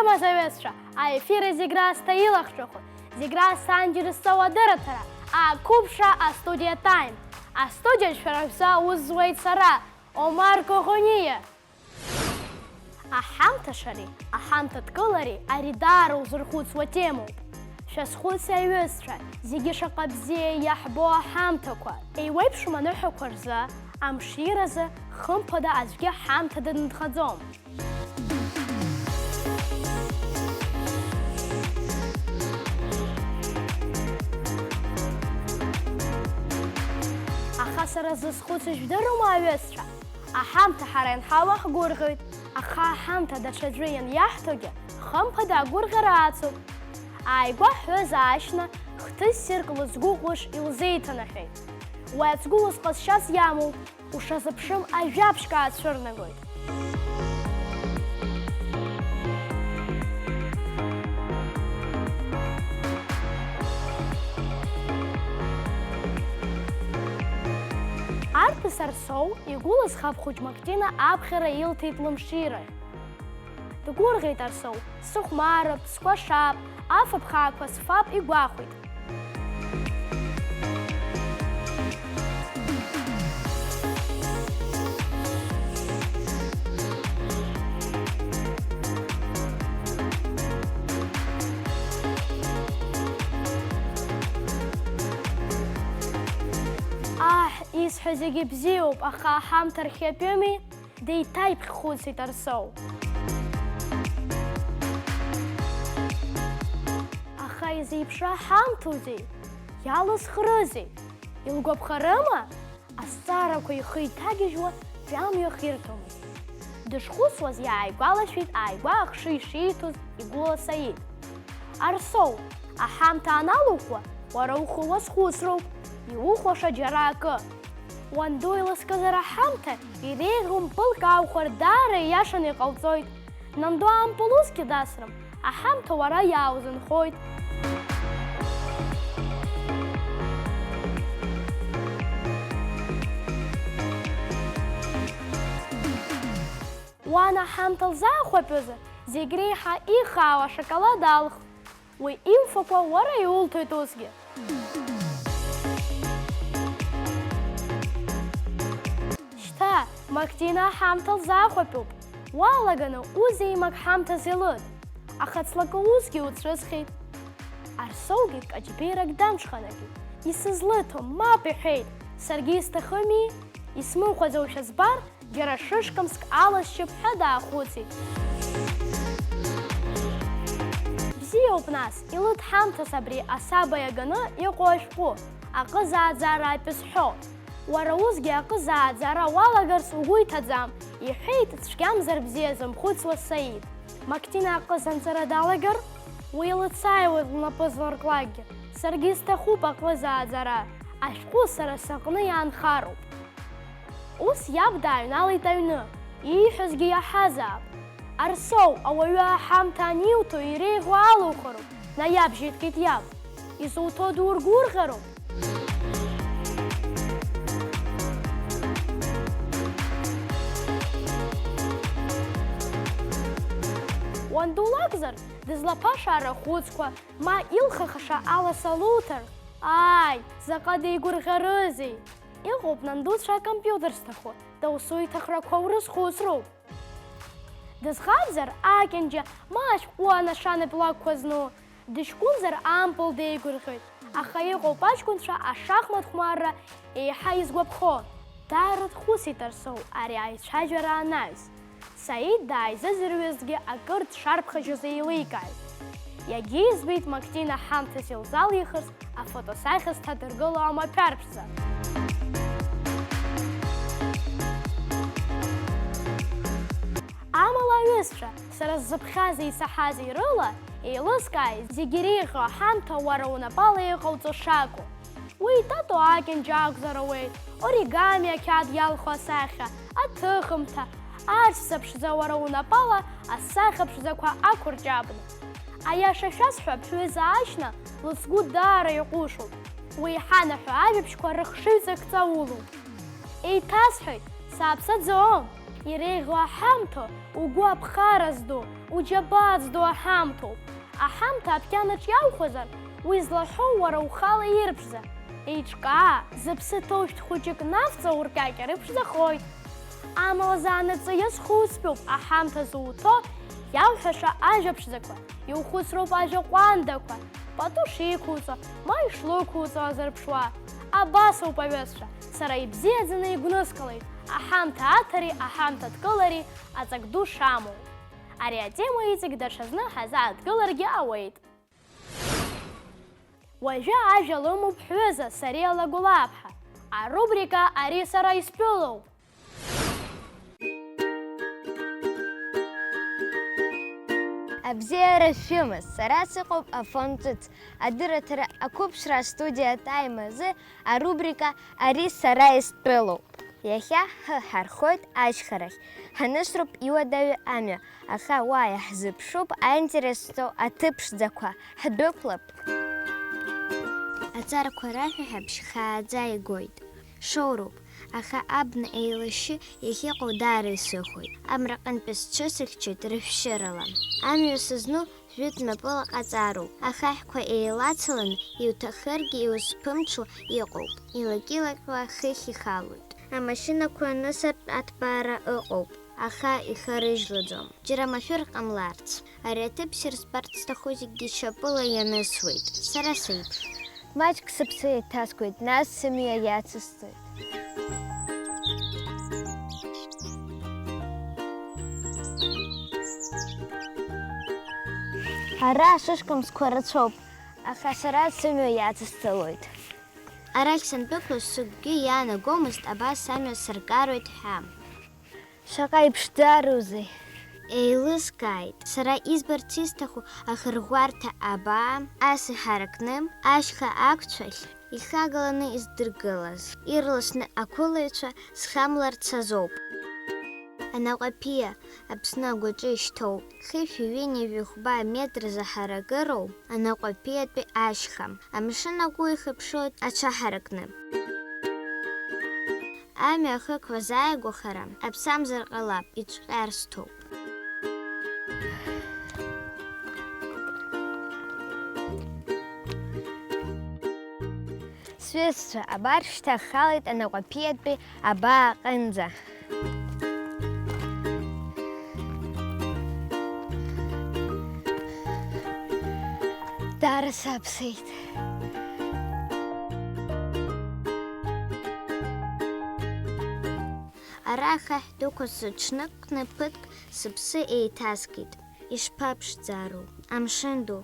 Ирымаз аҩызцәа, аефир зегь раасҭа илахҿыхуа, зегь раасҭа анџьырызца уадырыҭара, ақәыԥшра астудиа тайм. Астудиаҿ шәара шәзы аус зуеит сара, Омар Коӷониа. Аҳамҭашареи, аҳамҭадкылареи ари даара узырхәыцуа темоуп. Шәазхәыци аҩызцәа, зегьы шаҟа бзиа иаҳбо аҳамҭақәа. Еиуеиԥшым аныҳәақәа рзы, амширазы, хымԥада аӡәгьы ҳамҭада дынхаӡом. Аха сара зызхәыцыз жәдырума аҩызцәа? Аҳамҭа ҳара ианҳауа ҳгәырӷьоит, аха аҳамҭа даҽаӡәы ианиаҳҭогьы, хымԥада агәырӷьара ацуп. Ааигәа ҳҳәыз аашьны, хҭыс ссирк лызгәыӷуаш илзеиҭанаҳәеит. Уи ацгәылаз ҟазшьас иамоуп, ушазыԥшым ажәабжьк аацәырнагоит. Арԥыс Арсоу игәылаз хаб хәыҷ Мактина аԥхьара илҭеит лымширахь. Дгәырӷьеит Арсоу, сыхәмарып, скәашап, афаԥхаақәа сфап игәахәит. Исҳәо зегьы бзиоуп, аха аҳамҭа рхиатәыми, деиҭаиԥхьхәыцит Арсоу. Аха изеиԥшра аҳамҭоузеи, иалызхрызеи, илгәаԥхарыма? Азҵаарақәа ихы иҭагьежьуа ҿамҩах ирҭомызт. Дышхәыцуаз иааигәалашәеит ааигәа ахшыҩ шииҭоз игәыла Саид. Арсоу, аҳамҭа аналухуа, уара ухы уазхәыцроуп, иухәаша џьара акы. Уанду илызкызар аҳамҭа, иреиӷьу мпылк аухәар даара ииашаны иҟалҵоит. Нанду аампыл усгьы дасрым, аҳамҭа уара иааузынхоит. Уан аҳамҭа лзаахәаԥьозар, зегь реиҳа ихаауа ашоколад алх. Уи имфакәа уара иулҭоит усгьы. Мактина аҳамҭа лзаахәаԥьуп, уалаганы узеимак ҳамҭас илыд, аха ҵлакы усгьы уцәысхит. Арсоугьы каҷбеирак дамҽханакит, исызлыҭом, мап иҳәеит, саргьы исҭахыми, исмыхәаӡоушәа збар, џьара шышкамск аласшьып ҳәа даахәыцит. Бзиоуп нас, илыд ҳамҭас абри асаба иаганы иҟоу ашәҟәы, аҟызааӡара аԥызҳәо. Уара усгьы аҟызааӡара уалагарц угәы иҭаӡам, иҳәеит цәгьамзар бзиа зымхәыцуа Саид. Мактина аҟыз анҵара далагар, уи илыцааиуеит лнапы зларклакгьы. Саргьы сҭахуп аҟызааӡара, ашәҟәы сара сыҟны иаанхароуп. Ус иаб дааҩналеит аҩны, ииҳәозгьы иаҳазаап. Арсоу, ауаҩы аҳамҭа аниуҭо иреиӷьу алухароуп, наиабжьиҭҟьеит иаб. Изуҭо дургәырӷьароуп. Уанду лакәзар, дызлаԥаша арахәыцқәа, ма илхахаша аласа луҭар, ааи, заҟа деигәырӷьарызеи! Иҟоуп нандуцәа акомпиутер зҭаху, доусу иҭахрақәа урызхәыцроуп. Дызхабзар акьанџьа, ма ашәҟәы анашана блакқәа зну, дыҷкәынзар ампыл деигәырӷьоит, аха иҟоуп аҷкәынцәа ашахмат хәмарра еиҳа изгәаԥхо. Даара дхәыцит Арсоу ари аицәажәара анаҩс. Саид дааизызырҩызгьы акыр дшарԥхашьоз еиликааит. Иагьиӡбеит Мактина ҳамҭас илзалихырц афотосахьа зҭадыргыло амаҭәарԥшӡа. Амала аҩызцәа, сара ззыԥхьази исаҳази рыла, еилызкааит зегьы иреиӷьу аҳамҭа уара унапала иҟауҵо шакәу. Уи итату акьанџьа акәзар ауеит, оригами ақьаад иалху асахьа, аҭыхымҭа, аҵәца ԥшӡа уара унапала асахьа ԥшӡақәа ақәырҷабны. Аиаша шәасҳәап, ԥҳәыза аашьна лыцгәы даара иҟәышуп. Уи иҳанаҳәо ажәабжьқәа рыхшыҩ ҵакҵаулоуп. Еиҭасҳәоит, сааԥсаӡом, иреиӷьу аҳамҭа угәы аԥхара зду, уџьабаа зду аҳамҭоуп. Аҳамҭа аԥкьанаҿ иаухәозар, уи злаҳәоу уара ухала ирԥшӡа. Еиҿкаа, зыԥсы ҭоушьҭ хәыҷык навҵа уркьакьа рыԥшӡахоит. Амала заанаҵы иазхәыцтәуп аҳамҭа зуҭо иауҳәаша ажәаԥшӡақәа, иухәыцроуп ажәаҟәандақәа, пату шиқәуҵо, ма ишлықәуҵо азырԥшуа. Абасоуп аҩызцәа, сара ибзиаӡаны игәныскылеит аҳамҭа аҭари, аҳамҭа адкылари аҵак ду шамоу. Ари атема иҵегь даҽазны ҳазааҭгыларгьы ауеит. Уажәы ажәа лымоуп ҳҩыза Сариа Лагәылаԥҳа. Арубрика Ари сара исԥылоуп. Абзиара шәымаз, сара сыҟоуп Афон Ҵыц. Адырраҭара ақәыԥшра астудиа атайм азы арубрика Ари сара исԥылоуп. Иахьа ҳархоит ашьхарахь. Ҳанысроуп иуадаҩу амҩа, аха уа иаҳзыԥшуп аинтересу аҭыԥшӡақәа. Ҳдәықәлап. Аҵарақәа раҳәаҳәабжь хааӡа игоит. Шоуроуп, аха абна еилашьы иахьыҟоу даара исыхәоит. Амраҟынтәи сҽысыхьчоит рышәшьырала. Амҩа сызну жәытәнапыла ҟаҵароуп. Ахаҳәқәа еилацаланы иуҭахыргьы иузԥымҽуа иҟоуп. Илакьылакьуа хыхь ихалоит. Амашьынақәа нысыртә аҭбаара ыҟоуп, аха ихарыжьлаӡом. Џьара машәыр ҟамларц. Ари аҭыԥ сирзбарц сҭаху зегьы шьапыла ианысуеит. Сара сеиԥш. Маҷк сыԥсы еиҭаскуеит, нас сымҩа иацысҵоит. Ара ашышкамсқәа рацәоуп, аха сара сымҩа иацысҵалоит. Арахь сандәықәлоз сыгәгьы иаанагомызт абас амҩа сыргароит ҳәа. Шаҟа иԥшӡароузеи? Еилыскааит. Сара избарц исҭаху ахырӷәарҭа абаа, ас иҳаракны, ашьха ақәцәахь ихагаланы издыргылаз. Ирласны ақәылаҩцәа зхамларц азоуп. Анаҟәаԥиа, Аԥсны агәаҿы ишьҭоу, хышәи-ҩынҩи жәохәба метр заҳаракыроу анаҟәаԥиатәи ашьха. Амшын агәы ихыԥшоит аҽаҳаракны. Амҩа ахықәа зааигәахара аԥсамзар ҟалап, иҿҟьарсҭоуп. Сҩызцәа, абар шьҭа халеит анаҟәаԥиатәи абаа аҟынӡа. Даара сааԥсеит. Ара ахаҳә дуқәа сыҽнықәкны ԥыҭк сыԥсы еиҭаскит. Ишԥаԥшӡароу, амшын ду,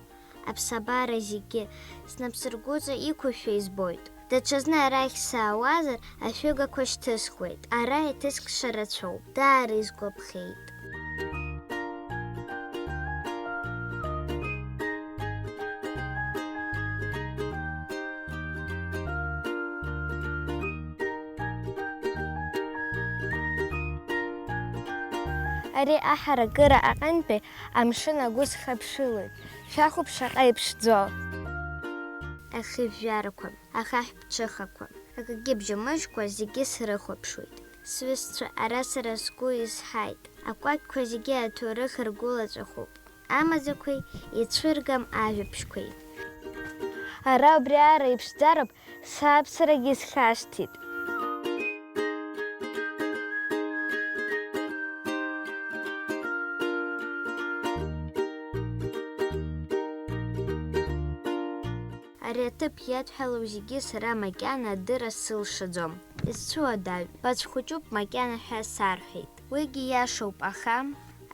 аԥсабара зегьы снапсыргәыҵа иқәушәа избоит. Даҽазны арахь саауазар, ашәыгақәа шьҭысхуеит. Ара иҭыскша рацәоуп, даара изгәаԥхеит. Ари аҳаракыра аҟынтәи амшын агәы схыԥшылоит. Шәахәуп шаҟа иԥшӡо. Ахыжәжәарақәа, ахаҳә ԥҽыхақәа, акагьы бжьамыжькәа зегьы срыхәаԥшуеит. Сҩызцәа, ара сара сгәы изҳаит. Акәакьқәа зегьы аҭоурых ргәылаҵәахуп. Амаӡақәеи ицәыргам ажәабжьқәеи. Ара убри аара иԥшӡароуп, сааԥсарагьы схашҭит. Ари аҭыԥ иадҳәалоу зегьы сара макьана адырра сылшаӡом. Исцәуадаҩ, бацәхәыҷуп макьана ҳәа сарҳәеит. Уигьы иашоуп, аха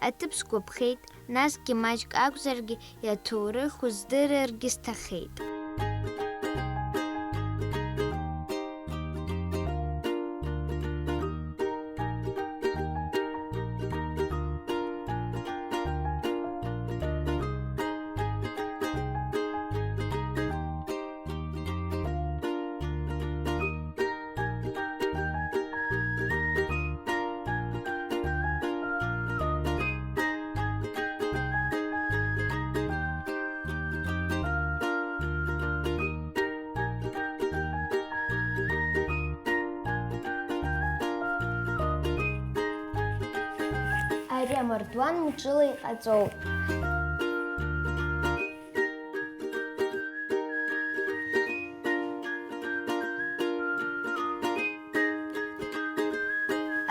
аҭыԥ сгәаԥхеит, насгьы маҷк акәзаргьы иаҭоурых уздырыргьы сҭахеит. ари амардуан мҿыла иҟаҵоуп.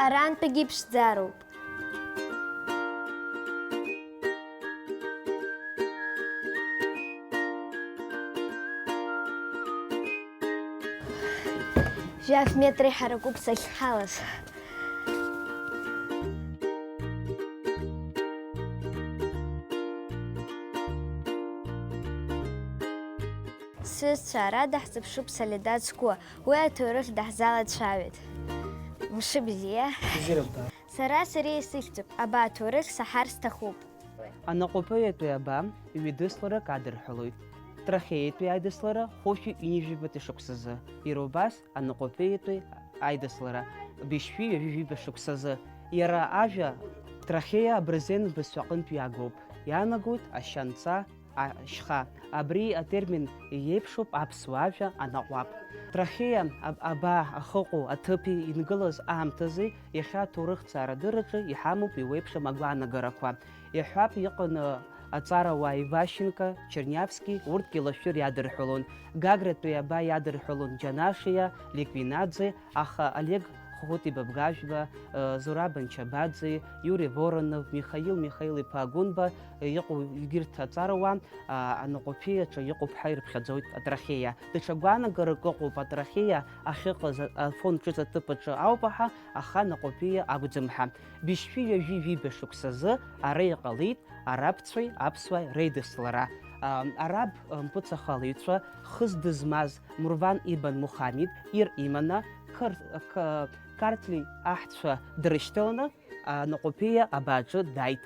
Арантәигьы ԥшӡароуп. Жәаф метр иҳаракуп сахьҳалаз. Сҩызцәа ара даҳзыԥшуп Солидад Скәы, уи аҭоурых даҳзалацәажәеит. Мшы бзиа. Сара исыхьӡуп, аба аҭоурых саҳар сҭахуп. Анаҟәаԥиатәи аба ҩ-дысларак адырҳәалоит. Трахеиатәи аидыслара хәышәи ҩынҩажәибаҭ шықәсазы. Иара убас анаҟәаԥиатәи аидыслара бешьҩи ҩажәижәиба шықәсазы. Иара ажәа трахеа абырзен бызшәаҟынтә иаагоуп. Иаанагоит ашьанҵа, ашьха. Абри атермин иеиԥшуп аԥсуа ажәа анаҟәаԥ. Трахеа аба ахыҟәу аҭыԥи ингылаз аамҭазы иахьа аҭоурыхҭҵаарадырраҿы иҳамоуп иуеиԥшым агәаанагарақәа. Иҳәап иҟан аҵарауаа Иващенко, Чернявски, урҭгьы лашәыр иадырҳәалон. Гагратәи аба иадырҳәалон Џьанашиа, Ликвинаӡе, аха Олег Хохотибабгажәба, Зураб Нчабаӡе, Иури Воронов, Михаил-иԥа Агәынба иҟоу егьырҭ аҵарауаа анаҟәаԥиаҿы иҟоуп ҳәа ирыԥхьаӡоит атрахеа. Даҽа гәаанагарак ыҟоуп атрахеа ахьыҟаз афон ҿыц аҭыԥаҿы ауп-аҳа, аха анаҟәаԥиа акәӡам ҳәа. Бешьҩи ҩажәижәиба шықәсазы ара иҟалеит арабцәеи аԥсуааи реидыслара. Араб мпыҵахалаҩцәа хыс дызмаз Мурван ибн Мухамед ир иманы Картли аҳцәа дрышьҭаланы анаҟәаԥиа абааҿы дааит.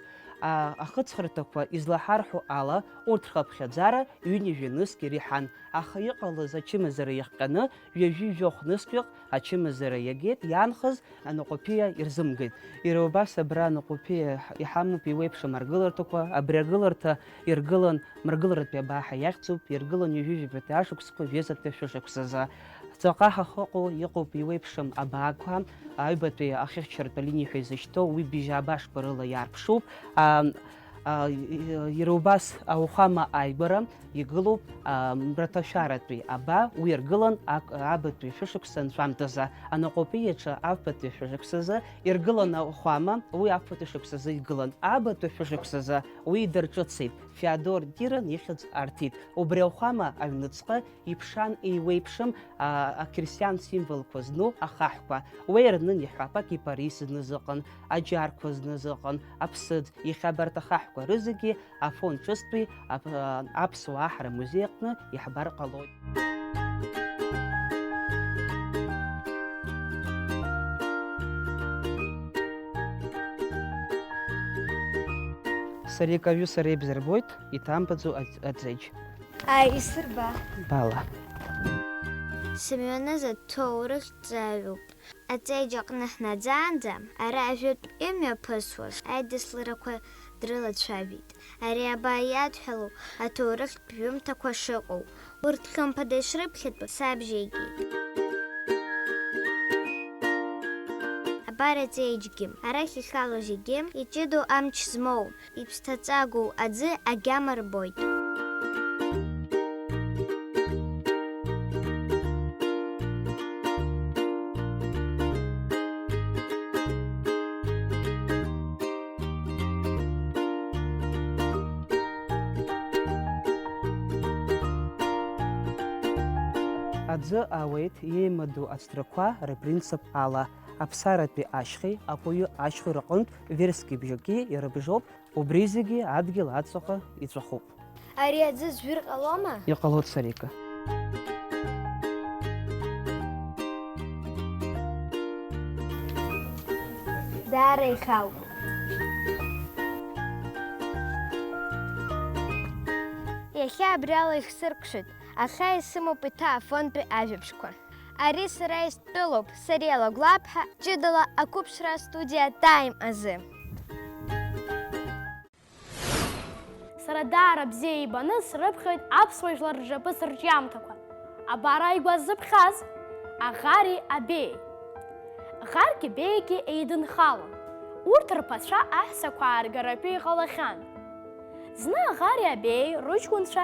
Ахыҵхырҭақәа излаҳарҳәо ала урҭ рхыԥхьаӡара ҩынҩажәи ныск иреиҳан. Аха иҟалаз ачымазара иахҟьаны ҩажәи-жәохә нысқьҩык ачымазара иагеит, иаанхаз анаҟәаԥиа ирзымгеит. Иара убас абра анаҟәаԥиа иҳамоуп иуеиԥшым аргыларҭақәа. Абри аргыларҭа иргылан мрагыларатәи абааҳа иахьӡуп, иргылан ҩажәижәибатәи ашықәсқәа жәеизатәи шәышықәсазы. Ҵаҟа ҳахыҟоу иҟоуп иуеиԥшым абаақәа, аҩбатәи ахьыхьчаратәи алиниа ҳәа изышьҭоу, уи бижьаабашқәа рыла иаарԥшуп. Иара убас ауахәама ааигәара игылоуп мраҭашәаратәи аба, уи иргылан абатәи шәышықәса анҵәамҭазы. Анаҟәаԥиаҿы афбатәи шәышықәсазы иргылан ауахәама, уи афбатәи шықәсазы игылан. Абатәи шәышықәсазы уи дырҿыцит. Феодор Диран ихьӡ арҭит. Убри ауахәама аҩныҵҟа иԥшан еиуеиԥшым ақьырсиан символқәа зну ахаҳәқәа. Уи ирнын иҳәап акипарис зны зыҟан, аџьарқәа зны зыҟан, аԥсыӡ. Иахьа абарҭ ахаҳәқәа рызегьы афон ҿыцтәи аԥсуаа аҳра музеи аҟны иаҳбар ҟалоит. Сара икажәы сара ибзырбоит, иҭамԥаӡо аҵеџь. Исырба. Бала. Сымҩаныз аҭоурыхҭҵааҩуп. Аҵеџь аҟны ҳнаӡаанӡа, ара ажәытә имҩаԥысуаз аидысларақәа дрылацәажәеит. Ари аба иадҳәалоу аҭоурыхтә ҩымҭақәа шыҟоу. Урҭ хымԥада ишрыԥхьатәу сабжьеигеит. Абар аҵеџьгьы, арахь ихало зегьы иҷыдоу амч змоу, иԥсҭаҵагоу аӡы агьама рбоит. Аӡы ауеит иеимадоу ацәҭрақәа рпринцип ала. Аԥсаратәи ашьхеи, апоиы ашьхеи рҟынтә верски бжьаки ирыбжьоуп, убри зегьы адгьыл аҵаҟа иҵәахуп. Ари аӡы зжәыр ҟалома? Иҟалоит Сарика. Даара ихауп. Иахьа абриала ихсыркәшоит, аха исымоуп иҭа афонтәи ажәабжьқәа. Ари сара истәылоуп, Сариала Гәлаԥҳа, ҷыдала ақәыԥшра студиа Time азы. Сара даара бзиа ибаны срыԥхьоит аԥсуа жәлар ржапыс рҿиамҭақәа. Абара игәаззыԥхьаз Аӷари абеи. Ӷаргьы беигьы еидынхалон. Урҭ рԥацәа аҳәсақәа ааргаратәы иҟалахьан. Зны Аӷари абеии рыҷкәынцәа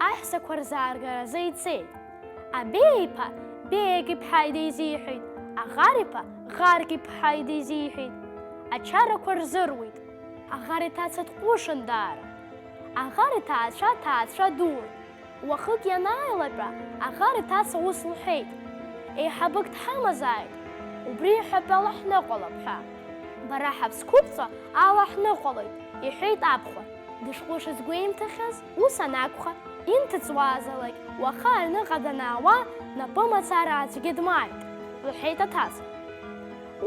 аҳәсақәа рзааргаразы ицеит. Абеи-иԥа Беиак иԥҳа дизиҳәеит, Аӷар-иԥа Ӷарк иԥҳа дизиҳәеит. Ачарақәа рзыруит. Аӷар иҭаца дҟәышын даара. Аӷар иҭаацәа ҭаацәа дуун. Уахык ианааилатәа, Аӷар иҭаца ус лҳәеит: еиҳабык дҳамазааит, убри иҳәатәы алаҳныҟәалап ҳәа. Бара ҳаԥсқәыԥҵәа алаҳныҟәалоит, иҳәеит абхәа. Дышҟәышыз гәеимҭахьаз, ус анакәха, инҭыҵуазалак, уаха аҩныҟа данаауа, напы мацара аӡәгьы дмааит, лҳәеит аҭаца.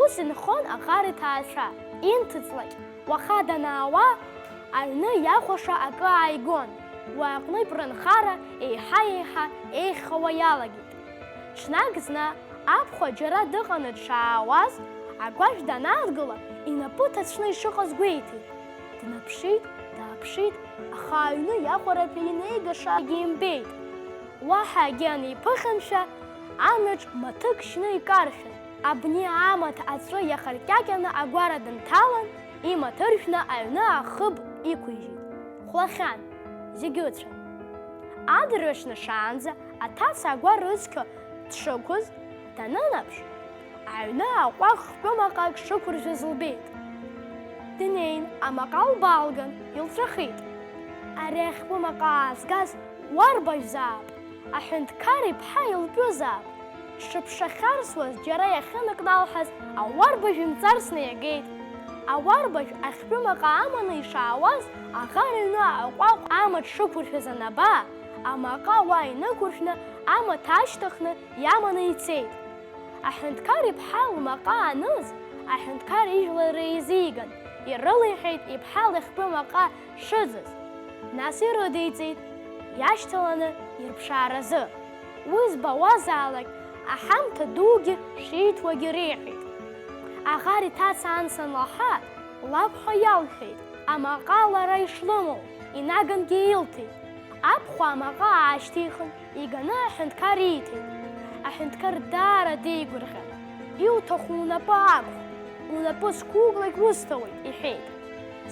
Ус инхон Аӷар иҭаацәа, инҭыҵлак, уаха данаауа, аҩны иахәаша акы ааигон. Уи аҟнытә рынхара еиҳа-еиҳа еиӷьхауа иалагеит. Ҽнак зны абхәа џьара дыҟаны дшаауаз, агәашә данаадгыла, инапы ҭацәны ишыҟаз гәеиҭеит. Днаԥшит, дааԥшит, аха аҩны иахәаратәы инеигашагьы имбеит. Уаҳа акгьы аниԥыхьамшәа, амҩаҿ маҭык шьны икаршәын. Абни амаҭ аҵәы иахаркьакьаны агәара дынҭалан, имаҭ ыршәны аҩны ахыб иқәижьит. Хәлахьан, зегьы ыцәан. Адырҩаҽны шаанӡа аҭаца агәар рыцқьо дшықәыз, данынаԥш, аҩны аҟәақ хәтәымаҟак шықәыршәыз лбеит. Днеин, амаҟа лбалган, илҵәахит. Ари ахьтәымаҟа аазгаз уарбажәзаап, аҳәынҭқар иԥҳа илтәызаап. Дшыԥшахьарсуаз џьара иахьыныкналҳаз ауарбажә имҵарсны иагеит. Ауарбажә ахьтәымаҟа аманы ишаауаз, Аӷар иҩны аҟәаҟ амаҭ шықәыршәыз анаба, амаҟа уа инықәыршәны амаҭ ашьҭыхны иаманы ицеит. Аҳәынҭқар иԥҳа лмаҟа аныз, аҳәынҭқар ижәлара изиган, ирылеиҳәеит иԥҳа лахьтәымаҟа шыӡыз. Нас ирыдиҵеит, иашьҭаланы ирԥшааразы. Уи збауазаалак, аҳамҭа дугьы шиҭуагьы реиҳәеит. Аӷар иҭаца анса анлаҳа, лабхәа иалҳәеит, амаҟа лара ишлымоу, инагангьы илҭеит. Абхәа амаҟа аашьҭихын, иганы аҳәынҭқар ииҭеит. Аҳәынҭқар даара деигәырӷьан. Иуҭаху унапы ақәх, унапы сқәуклак усҭауеит, иҳәеит.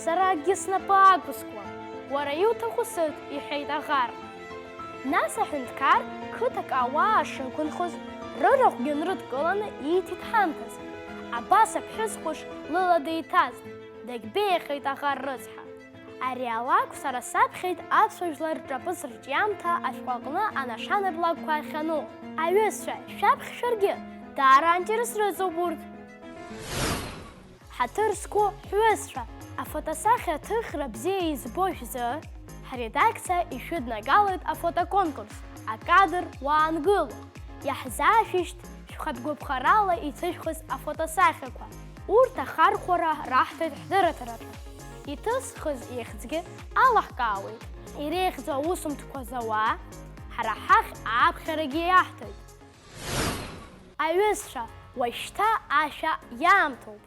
Сара акгьы снапы ақәыскуам, уара иуҭаху сыҭ, иҳәеит Аӷар. Нас аҳәынҭқар қыҭак ауаа шықәынхоз, рырахәгьы нрыдкыланы ииҭеит ҳамҭас. Абас аԥҳәыс ҟәыш лылада иҭаз, дагьбеиахеит Аӷар рыцҳа. Ари алакә сара саԥхьеит аԥсуа рҿаԥыц рҿиамҭа ашәҟәаҟны анашана-блакәқәа ахьану. Аҩызцәа, шәаԥхь шәаргьы, даара аинтерес рыҵоуп урҭ. Ҳаҭыр зқәу ҳҩызцәа, афотосахьа аҭыхра бзиа избо шәзы, ҳредакциа ишәыднагалоит афотоконкурс, акадр уаангыло. Иаҳзаашәышьҭ шәхатәгәаԥхарала иҭышәхыз афотосахьақәа. Урҭ ахархәара раҳҭоит ҳдырраҭараҿы. Иҭысхыз ихьӡгьы алаҳкаауеит. Иреиӷьӡоу аусумҭқәа зауа, ҳара ҳахь ааԥхьарагьы иаҳҭоит. Аҩызцәа, уажәшьҭа ашәа иаамҭоуп.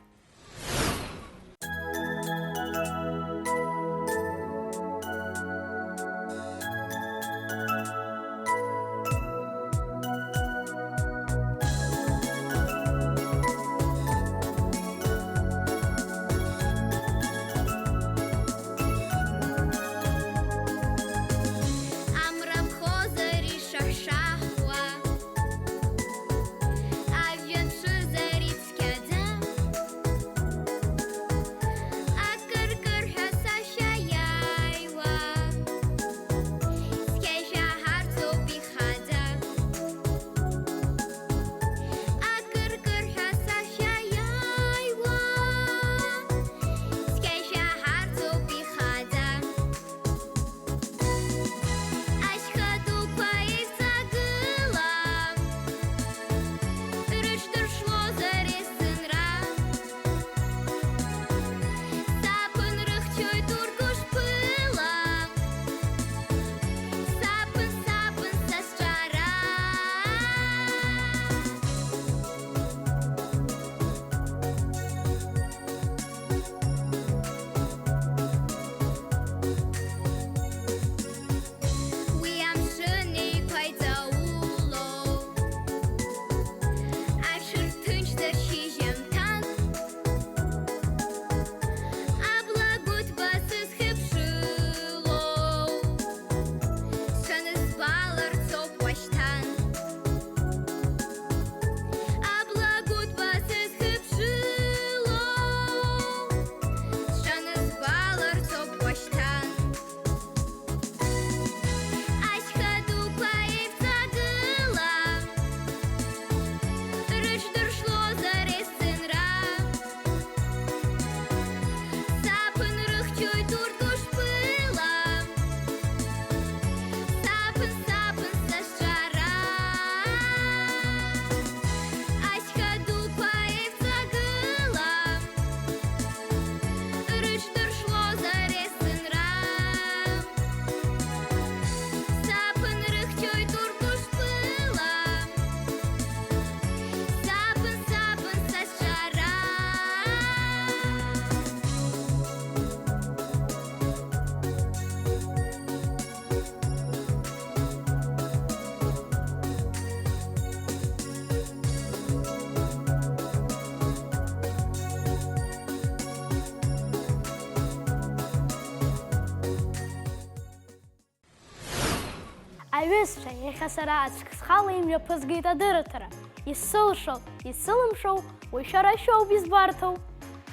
Аҩызцәа, иахьа сара аӡәк схала имҩаԥызгеит адырраҭара. Исылшо, исылымшоу, уи шәара шәоуп избарҭоу.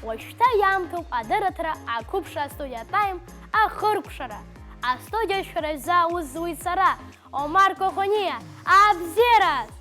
Уажәшьҭа иаамҭоуп адырраҭара ақәыԥшра астудиа тайм ахыркәшара. Астудиа шәара шәзы аус зуит сара, Омар Кохониа, абзиараз!